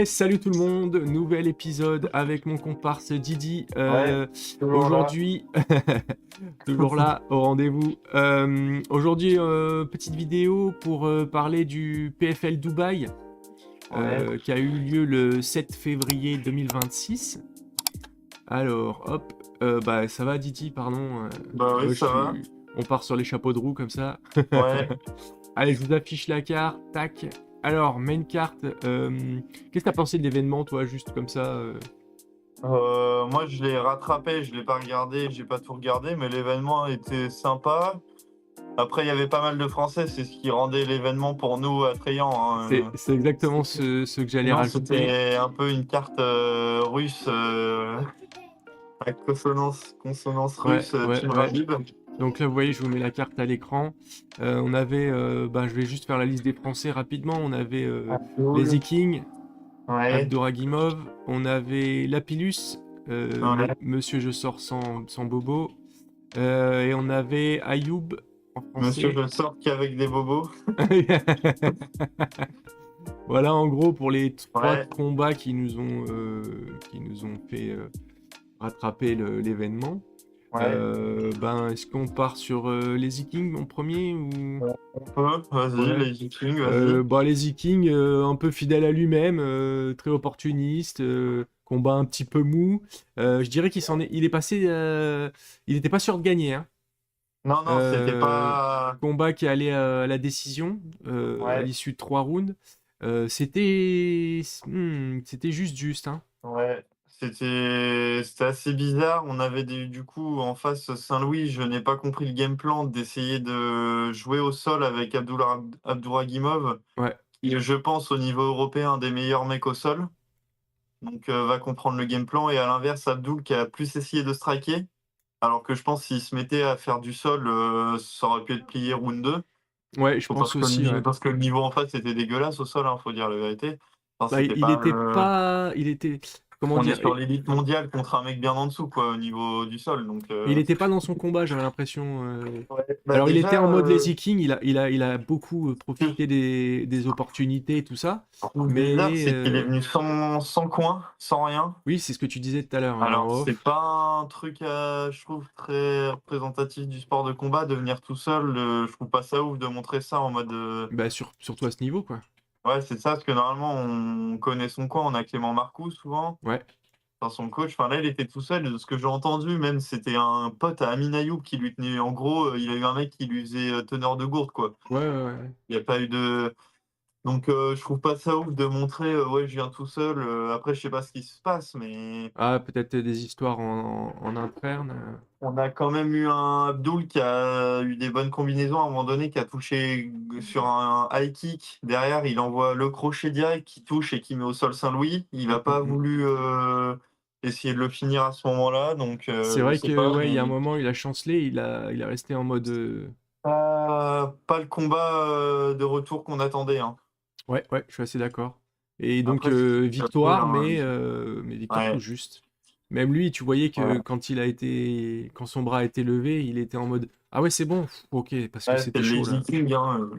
Salut tout le monde, nouvel épisode avec mon comparse Didi. Ouais, toujours là. Aujourd'hui, toujours là au rendez-vous. Aujourd'hui, petite vidéo pour parler du PFL Dubaï Ouais, qui a eu lieu le 7 février 2026. Alors, hop, bah ça va Didi, pardon. bah oui, Moi, ça va. on part sur les chapeaux de roue comme ça. Ouais, Allez, je vous affiche la carte, tac. Alors, main carte, qu'est-ce que t'as pensé de l'événement, toi, juste comme ça moi je l'ai rattrapé, je l'ai pas regardé, j'ai pas tout regardé, mais l'événement était sympa. Après, il y avait pas mal de Français, c'est ce qui rendait l'événement pour nous attrayant, C'est hein. c'est exactement ce que j'allais Sinon, rajouter. c'était un peu une carte russe, à consonance Ouais, russe, ouais, Team ouais. Rabib. Donc là, vous voyez, je vous mets la carte à l'écran. On avait, bah, je vais juste faire la liste des Français rapidement. On avait les Abdul. King, Ouais, Abdouragimov. On avait Lapillus, ouais. Monsieur Je sors sans bobo. Et on avait Ayoub en Monsieur, français. je sors qu'avec des bobos. Voilà, en gros, pour les trois Ouais. combats qui nous ont fait rattraper l'événement. Ouais. Ben, est-ce qu'on part sur les Vikings en premier ou... On peut, vas-y, Ouais. les Vikings, vas-y. Bah, les Vikings, un peu fidèle à lui-même, très opportuniste, combat un petit peu mou. Je dirais il est passé, il n'était pas sûr de gagner, hein. Non, non, c'était Euh, pas. Combat qui allait à la décision à Ouais, l'issue de 3 rounds. C'était juste, hein. ouais. C'était assez bizarre. On avait du coup en face Saint-Louis. Je n'ai pas compris le game plan d'essayer de jouer au sol avec Abdouragimov, Ouais. qui est, je pense, au niveau européen, un des meilleurs mecs au sol. Donc, va comprendre le game plan. Et à l'inverse, Abdoul qui a plus essayé de striker. Alors que je pense s'il se mettait à faire du sol, ça aurait pu être plié round 2. Ouais, je pense aussi, ouais. Parce que le niveau en face était dégueulasse au sol, hein, faut dire la vérité. Enfin, Bah, c'était pas il était, comment on est dire, sur l'élite mondiale contre un mec bien en dessous, quoi, au niveau du sol. Donc, il était pas dans son combat, j'avais l'impression. ouais. Bah Alors, il était déjà, en mode Lazy King, il a beaucoup ce que profité des opportunités et tout ça. je trouve bizarre, Mais c'est qu'il est venu sans coin, sans rien. oui, c'est ce que tu disais tout à l'heure, ouais, en Alors, c'est off. pas un truc, je trouve, très représentatif du sport de combat, de venir tout seul. Je trouve pas ça ouf de montrer ça en mode. Bah, surtout à ce niveau, quoi. Ouais, c'est ça, parce que normalement, on connaît son coin, on a Clément Marcoux souvent. Ouais. Enfin, son coach, enfin là, il était tout seul. De ce que j'ai entendu, même, c'était un pote à Amin Ayoub qui lui tenait. En gros, il a eu un mec qui lui faisait teneur de gourde, quoi. Ouais, ouais, ouais. Il n'y a pas eu de. Donc, je trouve pas ça ouf de montrer, ouais, je viens tout seul. Après, je sais pas ce qui se passe, mais Ah, peut-être des histoires en interne. on a quand même eu un Abdul qui a eu des bonnes combinaisons à un moment donné, qui a touché sur un high kick. Derrière, il envoie le crochet direct qui touche et qui met au sol Saint-Louis. Il Mm, n'a mm, pas mm. voulu essayer de le finir à ce moment-là, donc C'est je vrai sais que, pas, ouais, il y a un mais. moment, il a chancelé, il est resté en mode. Pas le combat, de retour qu'on attendait, hein. Ouais, ouais, je suis assez d'accord. Et donc, Après, c'est après, victoire, hein, mais victoire tout ouais, juste. Même lui, tu voyais que ouais. quand son bras a été levé, il était en mode, ah ouais, c'est bon, ok, parce que Ouais, c'est c'était le chaud lazy là. king, hein,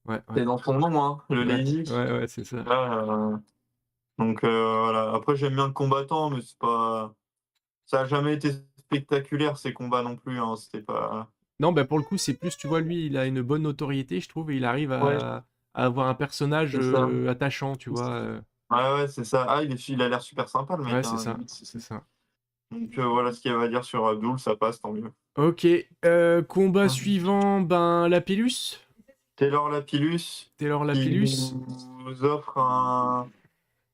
Ouais, ouais, c'est dans son nom, hein, le ouais, lazy. ouais, ouais, c'est ça. Là, donc, voilà. Après, j'aime bien le combattant, mais c'est pas ça a jamais été spectaculaire ces combats non plus, hein, c'était pas. Non, bah pour le coup, c'est plus, tu vois, lui, il a une bonne notoriété, je trouve, et il arrive Ouais, à avoir un personnage c'est ça. attachant, tu vois. Ouais, ouais, c'est ça. Ah, il a l'air super sympa le mec, Ouais, c'est hein. ça, c'est ça. Donc, voilà ce qu'il y avait à dire sur Abdul, ça passe, tant mieux. Ok, combat suivant, ben, Lapillus. Taylor Lapillus Taylor qui Lapillus. nous offre un.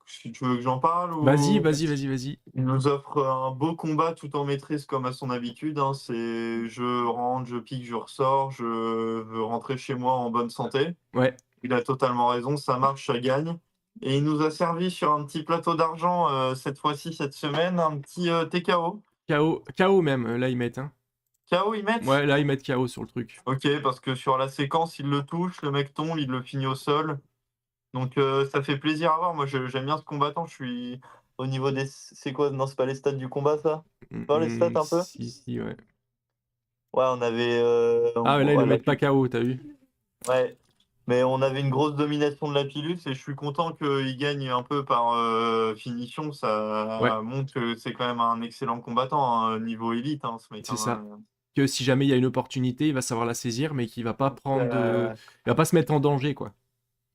Si tu veux que j'en parle Vas-y, ou. vas-y, vas-y, vas-y. Il nous offre un beau combat tout en maîtrise comme à son habitude, hein. C'est je rentre, je pique, je ressors, je veux rentrer chez moi en bonne santé. Ouais, Il a totalement raison, ça marche, ça gagne. Et il nous a servi sur un petit plateau d'argent, cette fois-ci, cette semaine, un petit TKO. KO même, là, ils mettent, hein. KO, ils mettent? Ouais, là, ils mettent KO sur le truc. Ok, parce que sur la séquence, il le touche, le mec tombe, il le finit au sol. Donc, ça fait plaisir à voir. Moi, j'aime bien ce combattant. Je suis au niveau des. C'est quoi? Non, c'est pas les stats du combat, ça? Pas les stats un peu? Si, si, ouais. Ouais, on avait. Ah, mais là, ils le Ouais, mettent pas KO, t'as vu? ouais. Mais on avait une grosse domination de Lapillus et je suis content qu'il gagne un peu par finition. Ouais, Ça montre que c'est quand même un excellent combattant, hein, niveau élite, hein, ce mec, c'est ça. hein. Que si jamais il y a une opportunité, il va savoir la saisir, mais qu'il va pas Donc, prendre de... Il va pas se mettre en danger, quoi.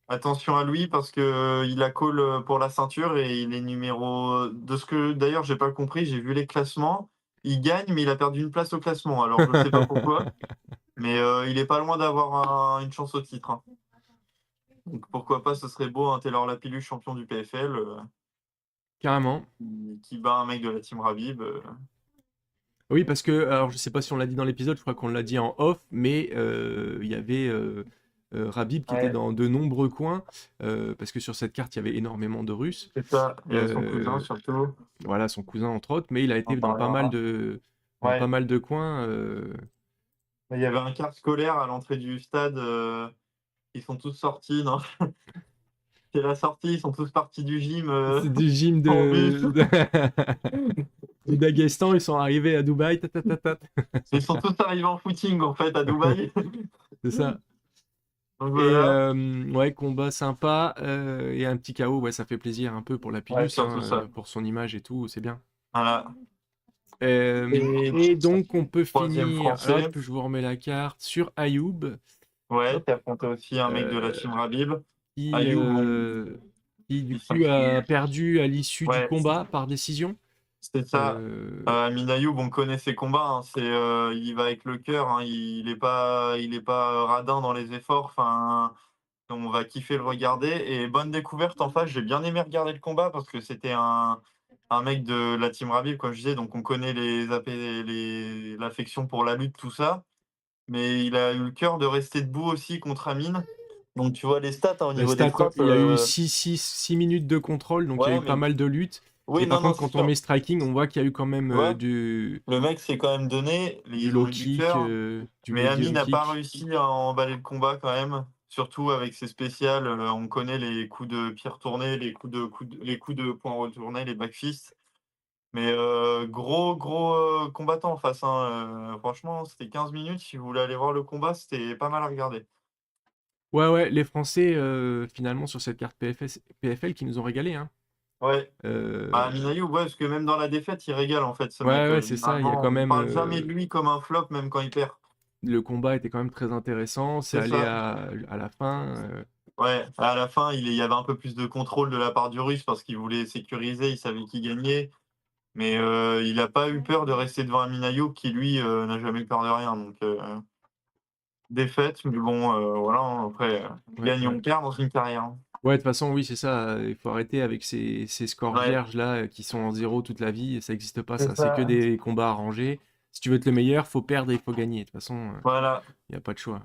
attention à lui parce que il a call pour la ceinture et il est numéro. De ce que d'ailleurs j'ai pas compris, j'ai vu les classements. Il gagne, mais il a perdu une place au classement. Alors je sais pas pourquoi, mais il est pas loin d'avoir une chance au titre, hein. Donc pourquoi pas, ce serait beau un Taylor Lapillus champion du PFL. Carrément. Qui bat un mec de la team Rabib. Oui, parce que, alors je sais pas si on l'a dit dans l'épisode, je crois qu'on l'a dit en off, mais il y avait Rabib qui était Ouais, dans de nombreux coins, parce que sur cette carte, il y avait énormément de Russes. c'est ça. Il y avait son cousin Euh, surtout. voilà, son cousin entre autres, mais il a On été en dans parlera. pas Ouais. mal de coins. Il y avait un car scolaire à l'entrée du stade. Ils sont tous sortis. Non, c'est la sortie. Ils sont tous partis du gym C'est du gym en bus. du Daghestan, ils sont arrivés à Dubaï, ta. Ils sont tous arrivés en footing en fait à Dubaï. C'est ça. Donc Et voilà. ouais, combat sympa et un petit KO, ouais, ça fait plaisir un peu pour la Ouais, Pilus, surtout hein, ça. pour son image et tout, c'est bien. Voilà. Et Et donc on peut troisième finir, français. hop, je vous remets la carte sur Ayoub, Ouais, hop, qui affrontait aussi un mec de la euh, team Rabib. qui, Ayoub, bon, euh, qui du il coup a s'incline. perdu à l'issue du Ouais, combat par décision. c'est ça. Amin Ayoub, on connaît ses combats, hein. Il va avec le cœur, hein. Il est pas radin dans les efforts. Enfin, on va kiffer le regarder. Et bonne découverte en face. J'ai bien aimé regarder le combat parce que c'était un mec de la team Rabib, comme je disais. Donc on connaît l'affection pour la lutte, tout ça. Mais il a eu le cœur de rester debout aussi contre Amin. Donc tu vois les stats, hein, au Les niveau des stats, frappes. il y a eu 6 minutes de contrôle, donc il y a Ouais, eu pas mais mal de luttes. oui, Et par non, non, contre, c'est quand on sûr. met striking, on voit qu'il y a eu quand même Tu vois, du, le mec s'est quand même donné. du Ils ont low eu du kick, cœur. du Mais Ami medium n'a pas kick. réussi à emballer le combat quand même, surtout avec ses spéciales. On connaît les coups de pied retourné, les coups de poing retourné, les backfists. Mais gros combattant en face, hein. Franchement, c'était 15 minutes. Si vous voulez aller voir le combat, c'était pas mal à regarder. Ouais, ouais, les Français, finalement, sur cette carte PFL qui nous ont régalé, hein. Ouais. Euh, Bah, Aminayoub, ouais, parce que même dans la défaite, il régale en fait, ce mec. Ouais, ouais, c'est ça. Il y a Généralement, quand on même parle jamais de lui comme un flop, même quand il perd. le combat était quand même très intéressant. C'est C'est allé ça. à la fin. Ouais, à la fin, il y avait un peu plus de contrôle de la part du Russe parce qu'il voulait sécuriser, il savait qui gagnait. Mais il a pas eu peur de rester devant un Ayoub qui, lui, n'a jamais eu peur de rien. Donc, défaite, mais bon, voilà, hein, après, Ouais, gagne, ouais. on perd dans une carrière, hein. Ouais, de toute façon, oui, c'est ça. Il faut arrêter avec ces scores Ouais, vierges là qui sont en zéro toute la vie. Ça n'existe pas, c'est ça. C'est que ça. des combats arrangés. Si tu veux être le meilleur, faut perdre et il faut gagner. De toute façon, Voilà. il n'y a pas de choix.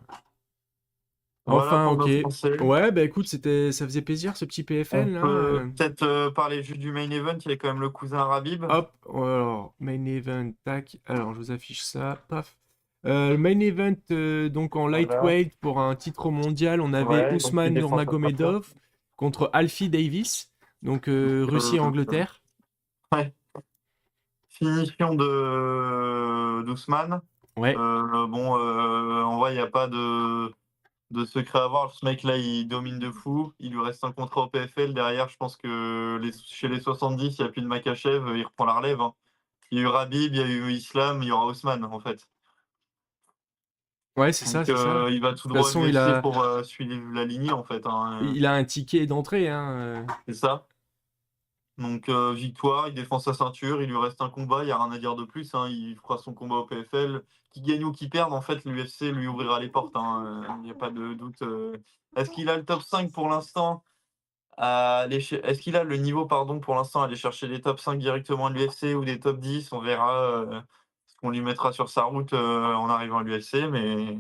Voilà Enfin, pour ok. nos Français. Ouais, bah écoute, ça faisait plaisir ce petit On PFL là. peut peut-être parler juste du main event. Il y a quand même le cousin Rabib. Hop, alors, main event, tac. Alors, je vous affiche ça, paf. Le main event, donc en Voilà. lightweight pour un titre mondial, on avait Ouais, donc il Ousmane défend sa ceinture. Nurmagomedov contre Alfie Davis, donc Russie et Euh, Angleterre. ouais. Finition de d'Ousmane. Ouais, Bon, en vrai, il y a pas de secret à voir. Ce mec-là, il domine de fou. Il lui reste un contrat au PFL. Derrière, je pense que chez les 70, il y a plus de Makhachev, il reprend la relève, hein. Il y a eu Rabib, il y a eu Islam, il y aura Ousmane, en fait. ouais, c'est ça, Donc, c'est ça. De il va tout toute droit à façon, l'UFC pour suivre la lignée, en fait, hein. il a un ticket d'entrée, hein. C'est ça. Donc, victoire, il défend sa ceinture, il lui reste un combat, il y a rien à dire de plus, hein. Il fera son combat au PFL. Qu'il gagne ou qu'il perde, en fait, l'UFC lui ouvrira les portes, hein. Il n'y a pas de doute. Est-ce qu'il a le top 5 pour l'instant Est-ce qu'il a le niveau, pardon, pour l'instant, à aller chercher les top 5 directement à l'UFC ou des top 10? On verra ce qu'on lui mettra sur sa route en arrivant à l'UFC, mais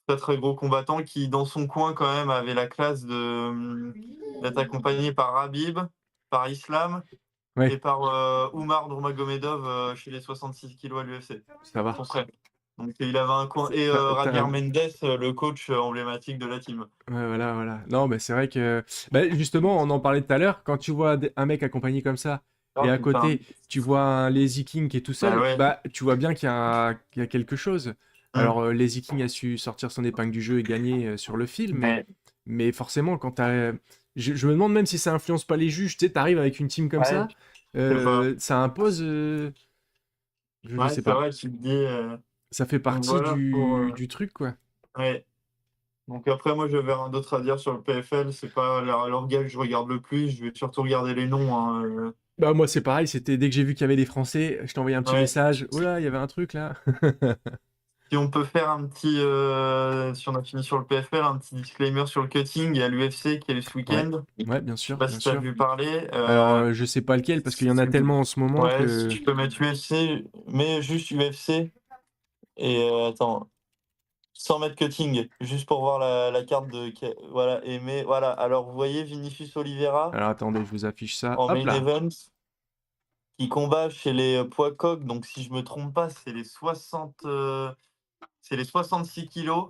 très très gros combattant qui, dans son coin, quand même, avait la classe d'être accompagné par Rabib, par Islam et Ouais, par Oumar Nurmagomedov chez les 66 kilos à l'UFC, ça va. son frère. Donc il avait un coin. Et Javier Mendes, le coach emblématique de la team. Ouais, voilà, voilà. Non, mais c'est vrai que, bah, justement, on en parlait tout à l'heure, quand tu vois un mec accompagné comme ça, Oh et à putain. côté, tu vois un Lazy King qui est tout Bah seul, ouais, bah, tu vois bien qu'il y a quelque chose. Mm. Alors, Lazy King a su sortir son épingle du jeu et gagner sur le fil, Mais mais forcément, quand t'as. Je me demande même si ça influence pas les juges. Tu sais, t'arrives avec une team comme ouais, ça, je sais pas. ça impose. Je Ouais, sais c'est pas. vrai, tu te dis. Ça fait Donc partie voilà pour. du truc, quoi. Ouais. Donc après, moi, je vais rien d'autre à dire sur le PFL. C'est pas l'orga que je regarde le plus. Je vais surtout regarder les noms, hein. Bah, moi, c'est pareil. C'était dès que j'ai vu qu'il y avait des Français, je t'ai envoyé un petit Ouais. message. Oh là, il y avait un truc là. Si on peut faire un petit, si on a fini sur le PFL, un petit disclaimer sur le cutting. Il y a l'UFC qui est ce Ouais, week-end. ouais, bien Je sais sûr, pas bien si tu as sûr. vu parler. Alors, je sais pas lequel parce qu'il y en a tellement en ce moment Ouais, si que. tu peux mettre UFC, mets juste UFC et attends, sans mettre cutting, juste pour voir la carte voilà, et voilà. Alors vous voyez Vinicius Oliveira Alors, attendez, je vous affiche ça. en Hop main là. event qui combat chez les poids coq, donc si je me trompe pas, c'est les 66 kilos,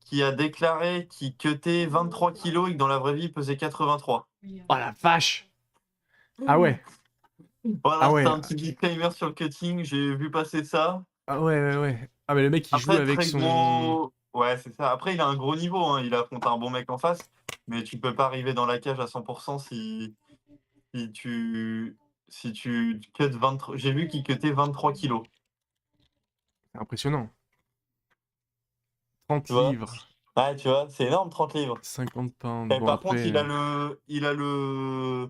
qui a déclaré qu'il cutait 23 kilos et que dans la vraie vie il pesait 83. Oh la vache! Ah ouais, ah Voilà, c'est ouais, un petit disclaimer sur le cutting, j'ai vu passer ça. ah ouais, ouais, ouais. Ah, mais le mec, il joue Après, avec très son. gros. Ouais, c'est ça. Après, il a un gros niveau, hein. Il affronte un bon mec en face, mais tu peux pas arriver dans la cage à 100% si tu si tu cuts 23. J'ai vu qu'il cutait 23 kilos. C'est impressionnant. Tu 30 vois? livres, Ouais, tu vois, c'est énorme, 30 livres. 50 pounds. Et Bon, par contre, après. il a le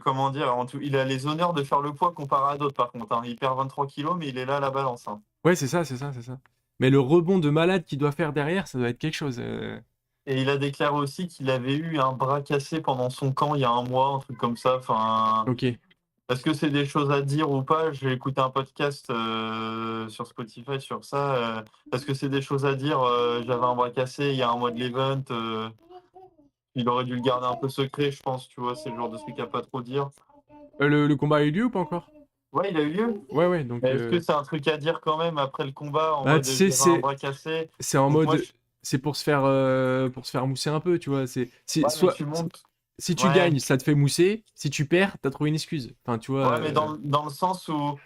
comment dire, il a les honneurs de faire le poids comparé à d'autres, par contre, hein. Il perd 23 kilos, mais il est là à la balance, hein. Ouais, c'est ça, c'est ça, c'est ça. Mais le rebond de malade qu'il doit faire derrière, ça doit être quelque chose. Et il a déclaré aussi qu'il avait eu un bras cassé pendant son camp il y a un mois, un truc comme ça. Enfin, Ok. est-ce que c'est des choses à dire ou pas? J'ai écouté un podcast sur Spotify sur ça. Est-ce que c'est des choses à dire? J'avais un bras cassé il y a un mois de l'event. Il aurait dû le garder un peu secret, je pense. Tu vois, c'est le genre de truc à pas trop dire. Le combat a eu lieu ou pas encore? Ouais, il a eu lieu. Ouais, ouais, donc. Mais est-ce que c'est un truc à dire quand même après le combat en Bah, mode tu sais, j'avais un bras cassé? c'est en Donc moi, mode. C'est pour se faire mousser un peu, tu vois. ouais, mais Soit, tu montes. si tu Ouais, gagnes, ça te fait mousser. Si tu perds, t'as trouvé une excuse. Enfin, tu vois. ouais, mais dans le sens où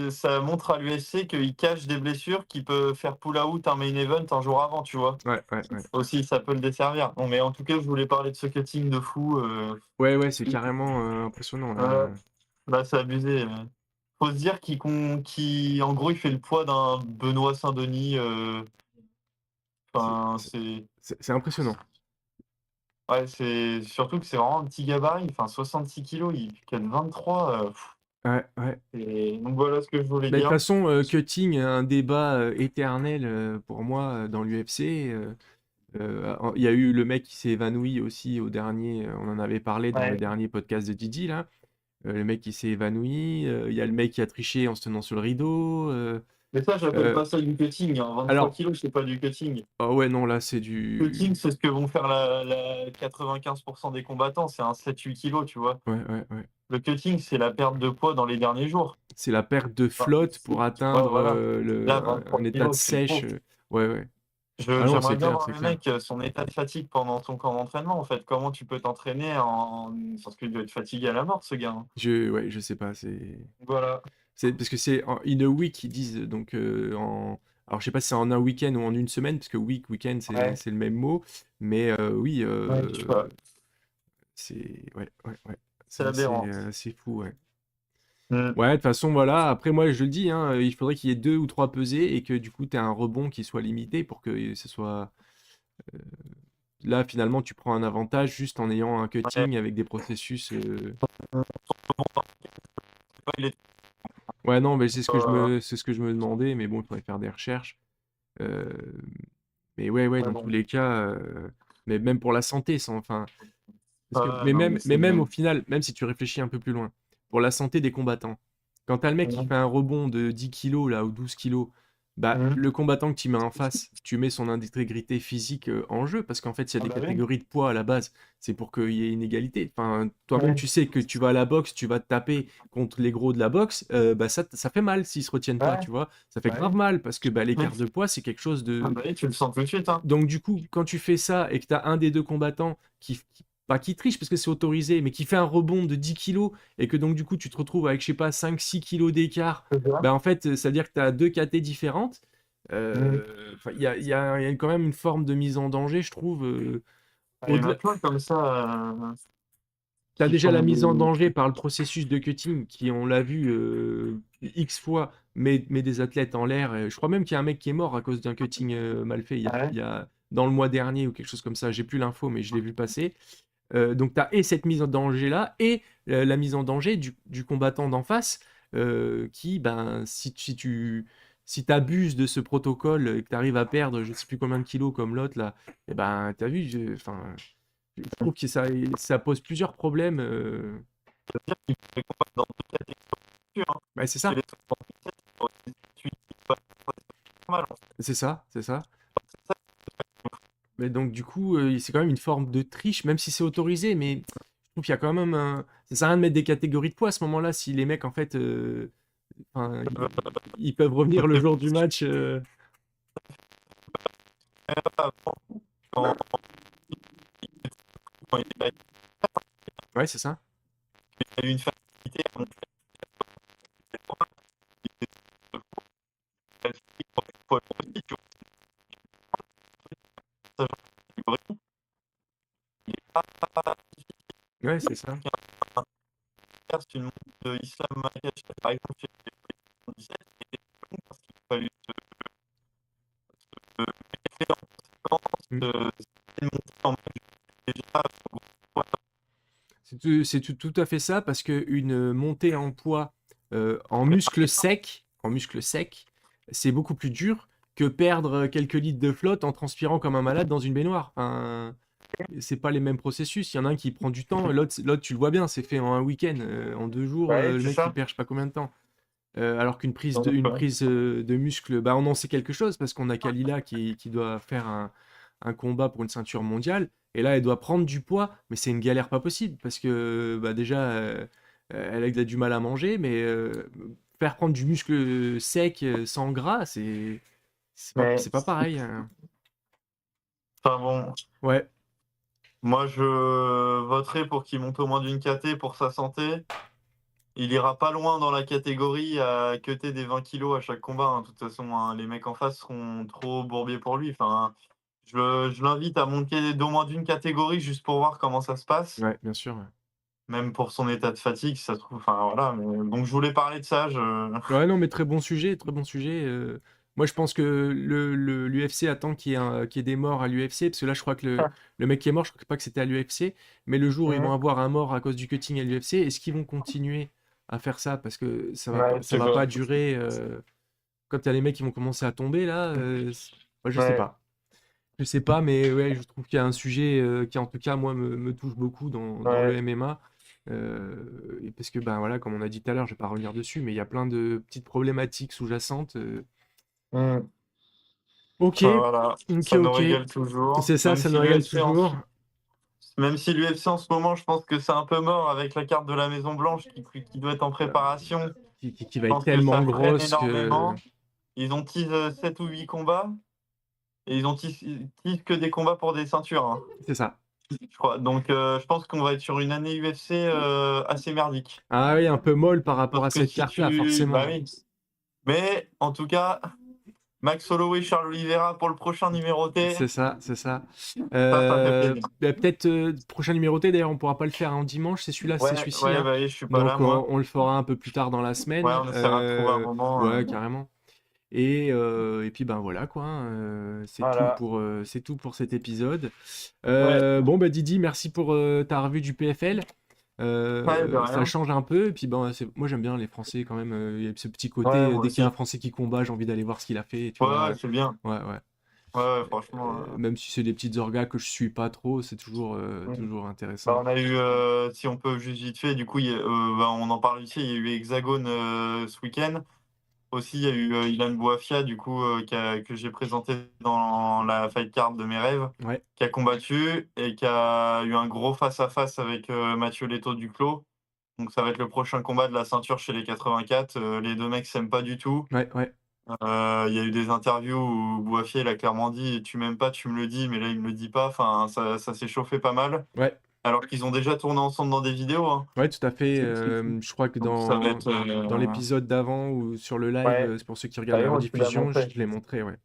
ça montre à l'UFC qu'il cache des blessures, qu'il peut faire pull-out un main event un jour avant, tu vois. Ouais, ouais, ouais. Aussi, ça peut le desservir. Bon, mais en tout cas, je voulais parler de ce cutting de fou. Ouais, ouais, c'est carrément impressionnant, Euh, là. là, c'est abusé. Faut se dire en gros, il fait le poids d'un Benoît Saint-Denis. C'est Enfin, c'est- c'est impressionnant. ouais, c'est surtout que c'est vraiment un petit gabarit. Enfin, 66 kilos, il cut 23. Ouais, ouais. Et donc voilà ce que je voulais Bah, de toute dire. façon, cutting, un débat éternel pour moi dans l'UFC. Il y a eu le mec qui s'est évanoui aussi au dernier, on en avait parlé dans le Ouais. dernier podcast de Didi, là. Le mec qui s'est évanoui, il y a le mec qui a triché en se tenant sur le rideau. Mais ça, j'appelle Euh, pas ça du cutting, hein. 23 alors, kilos, c'est pas du cutting. oh ouais, non, là, c'est du. Cutting, c'est ce que vont faire la 95% des combattants, c'est un 7-8 kilos, tu vois. Ouais, ouais, ouais. Le cutting, c'est la perte de poids dans les derniers jours. C'est la perte de Enfin, flotte pour ouais, atteindre voilà. Là, un 23 état de kilos, c'est sèche. trop. Ouais, ouais. Ah non, J'aimerais c'est bien clair, voir c'est le clair. mec, son état de fatigue pendant ton camp d'entraînement, en fait. Comment tu peux t'entraîner parce qu'il doit être fatigué à la mort, ce gars, hein. Ouais, je sais pas, c'est. Voilà. C'est parce que c'est en in a week, ils disent, donc en. Alors, je sais pas si c'est en un week-end ou en une semaine, parce que week-end, Ouais. c'est le même mot. Mais oui, Ouais, je sais pas. c'est. Ouais, ouais, ouais. C'est C'est aberrant. c'est fou, ouais. Mm. Ouais, de toute façon, voilà. Après, moi, je le dis, hein, il faudrait qu'il y ait deux ou trois pesées et que du coup, tu aies un rebond qui soit limité pour que ce soit. euh, Là, finalement, tu prends un avantage juste en ayant un Ouais. cutting avec des processus. Il est, Ouais, non, mais euh, c'est ce que je me demandais, mais bon, il faudrait faire des recherches. Euh, Mais ouais, ouais, ouais, dans tous bon. les cas, mais même pour la santé, enfin, Non, mais mais c'est. même au final, même si tu réfléchis un peu plus loin, pour la santé des combattants, quand t'as le mec qui fait un rebond de 10 kilos là ou 12 kilos, bah Mhm. le combattant que tu mets en face, tu mets son intégrité physique en jeu parce qu'en fait, s'il y a Ah des bah oui. catégories de poids à la base, c'est pour qu'il y ait une égalité. Enfin, toi-même, Ouais. tu sais que tu vas à la boxe, tu vas te taper contre les gros de la boxe, bah ça fait mal s'ils se retiennent pas, Ouais. tu vois. Ça fait Bah grave oui. mal parce que bah, Oui. l'écart de poids, c'est quelque chose Ah de bah oui, tu le sens tout de suite, hein. donc du coup, quand tu fais ça et que tu as un des deux combattants pas qui triche parce que c'est autorisé, mais qui fait un rebond de 10 kilos et que donc du coup tu te retrouves avec, je sais pas, 5-6 kilos d'écart, C'est ça. bah en fait, ça veut dire que tu as deux KT différentes. Mm. Enfin, il y a quand même une forme de mise en danger, je trouve. Il y en a Au-delà, plein comme ça tu as qui déjà la mise en sont. danger par le processus de cutting qui, on l'a vu X fois, met des athlètes en l'air. Je crois même qu'il y a un mec qui est mort à cause d'un cutting mal fait Ouais. dans le mois dernier ou quelque chose comme ça. J'ai plus l'info, mais je l'ai vu passer. Donc tu as et cette mise en danger-là et la mise en danger du combattant d'en face qui, ben, si tu abuses de ce protocole et que tu arrives à perdre je sais plus combien de kilos comme l'autre là, et ben, tu as vu, enfin, je trouve que ça pose plusieurs problèmes. Il faut les combattre dans toute la texture, hein. Ouais, c'est Chez ça, les 78, tu dis pas c'est normal, en fait. c'est ça, c'est ça. C'est ça, Mais donc du coup, c'est quand même une forme de triche, même si c'est autorisé, mais je trouve qu'il y a quand même un... Ça sert à rien de mettre des catégories de poids à ce moment-là, si les mecs, en fait, enfin, ils peuvent revenir le jour du match. quand, quand Ouais, c'est ça. il y a eu une facilité à monter la poids aussi, tu vois, ça, il est pas Ouais, c'est ça. c'est une montre de Islam Makhachev, par exemple, chez les 77, et parce qu'il a fallu se mettre en conséquence, Mm. c'est une montée en match déjà, voilà, C'est tout à fait ça, parce qu'une montée en poids en muscle sec, c'est beaucoup plus dur que perdre quelques litres de flotte en transpirant comme un malade dans une baignoire. Enfin, c'est pas les mêmes processus. Il y en a un qui prend du temps, l'autre tu le vois bien, c'est fait en un week-end, en 2 jours, ouais, le c'est mec il ça. perd je sais pas combien de temps. Alors qu'une prise de, Donc, une prise de muscle, bah, on en sait quelque chose parce qu'on a Kalila qui doit faire un combat pour une ceinture mondiale. Et là, elle doit prendre du poids, mais c'est une galère pas possible parce que bah, déjà, elle a du mal à manger, mais faire prendre du muscle sec, sans gras, c'est pas mais pareil, hein. enfin bon, Ouais, moi je voterai pour qu'il monte au moins d'une KT pour sa santé. Il ira pas loin dans la catégorie à cutter des 20 kilos à chaque combat, hein. De toute façon, hein, les mecs en face seront trop bourbiers pour lui. Enfin, je l'invite à monter d'au moins d'une catégorie juste pour voir comment ça se passe, ouais, bien sûr. Ouais. même pour son état de fatigue, si ça se trouve. Enfin voilà. Donc je voulais parler de ça. Ouais, non, mais très bon sujet, très bon sujet. Moi, je pense que l'UFC attend qu'il y ait des morts à l'UFC, parce que là, je crois que le mec qui est mort, je crois pas que c'était à l'UFC, mais le jour où ils vont Mhm. avoir un mort à cause du cutting à l'UFC, est-ce qu'ils vont continuer à faire ça? Parce que Ouais, ça tu va pas vois. durer. Quand il y a les mecs qui vont commencer à tomber, là, moi, je sais Ouais. pas. Je sais pas, mais ouais, je trouve qu'il y a un sujet qui, en tout cas, moi, me touche beaucoup dans le Ouais. MMA. Et parce que, ben voilà, comme on a dit tout à l'heure, je vais pas revenir dessus, mais il y a plein de petites problématiques sous-jacentes. Mhm. Ok, Enfin voilà, ok, ça nous ok. régale toujours. C'est ça, ça nous régale toujours. Même si l'UFC en ce moment, je pense que c'est un peu mort avec la carte de la Maison Blanche qui doit être en Euh, préparation. qui Je va être pense que tellement ça freine grosse que. énormément. Ils ont tease 7 ou 8 combats et ils ont tease que des combats pour des ceintures, hein, C'est ça. je crois. Donc je pense qu'on va être sur une année UFC assez merdique. Ah oui, un peu molle par rapport Parce à que cette si carte-là, tu... Bah forcément. oui. Mais en tout cas, Max Holloway, Charles Oliveira pour le prochain numéroté, C'est ça, c'est ça. ça fait plaisir. Bah, peut-être prochain numéroté, d'ailleurs, on pourra pas le faire en dimanche, c'est celui-là, c'est Ouais, celui-ci, ouais, hein. bah oui, je suis pas là, Donc moi. on le fera un peu plus tard dans la Ouais, semaine. on essaiera de trouver un moment. Ouais, carrément. Et puis ben voilà quoi, hein, Voilà. c'est tout pour cet épisode. Ouais, Bon bah Didi, merci pour ta revue du PFL. ouais, de Ça rien. change un peu. Et puis ben, moi j'aime bien les Français quand même. Il y a ce petit Ouais, côté, moi dès qu'il y a un aussi. Français qui combat, j'ai envie d'aller voir ce qu'il a fait, tu Ouais, ouais, vois. c'est bien. Ouais, ouais. Ouais, ouais, franchement. Même si c'est des petites orgas que je suis pas trop, c'est toujours, Mm. toujours Bah, intéressant. on a eu, si on peut juste vite fait, du coup, bah, on en parle ici, il y a eu Hexagone ce week-end. Aussi, il y a eu Ilan Boafia, du coup, que j'ai présenté dans la fight card de mes rêves, Ouais, qui a combattu et qui a eu un gros face-à-face avec Mathieu Leto Duclos. Donc, ça va être le prochain combat de la ceinture chez les 84. Les deux mecs s'aiment pas du tout. ouais, ouais, Il y a eu des interviews où Boafia il a clairement dit: «Tu m'aimes pas, tu me le dis», mais là, il me le dit pas. Enfin, ça s'est chauffé pas mal. ouais. Alors qu'ils ont déjà tourné ensemble dans des vidéos, hein. Ouais, tout à fait. C'est fou. Je crois que Donc ça va être, dans l'épisode d'avant ou sur le live, ouais, c'est pour ceux qui regardent la d'ailleurs, tu l'as rediffusion, montré. je l'ai montré, ouais.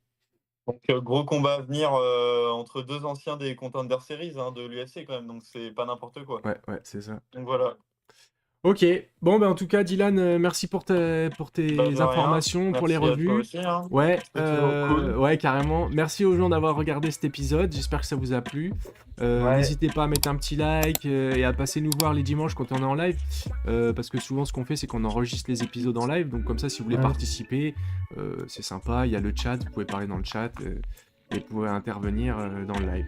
Donc gros combat à venir, entre 2 anciens des Contender Series, hein, de l'UFC quand même, donc c'est pas n'importe quoi. Ouais, ouais, c'est ça. Donc voilà. Ok, bon, ben en tout cas, Dylan, merci pour Bah, tes de rien. informations, pour les Merci à toi revues. aussi, hein. Ouais, C'est toujours cool. ouais, carrément. Merci aux gens d'avoir regardé cet épisode. J'espère que ça vous a plu. Ouais. N'hésitez pas à mettre un petit like et à passer nous voir les dimanches quand on est en live. Parce que souvent, ce qu'on fait, c'est qu'on enregistre les épisodes en live. Donc, comme ça, si vous voulez Ouais. participer, c'est sympa. Il y a le chat, vous pouvez parler dans le chat et vous pouvez intervenir dans le live.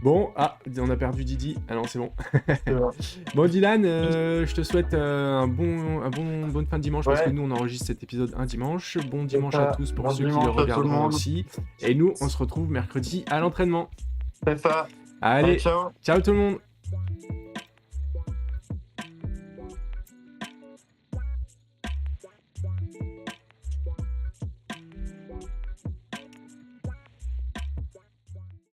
Bon, on a perdu Didi. Ah non, c'est bon. C'est vrai. Bon, Dylan, je te souhaite bonne fin de dimanche parce que Ouais. nous, on enregistre cet épisode un dimanche. Bon C'est dimanche à ça. tous pour Bon ceux qui le dimanche à tout le regarderont monde. aussi. Et nous, on se retrouve mercredi à l'entraînement. C'est ça. Allez, Allez, ciao. ciao tout le monde!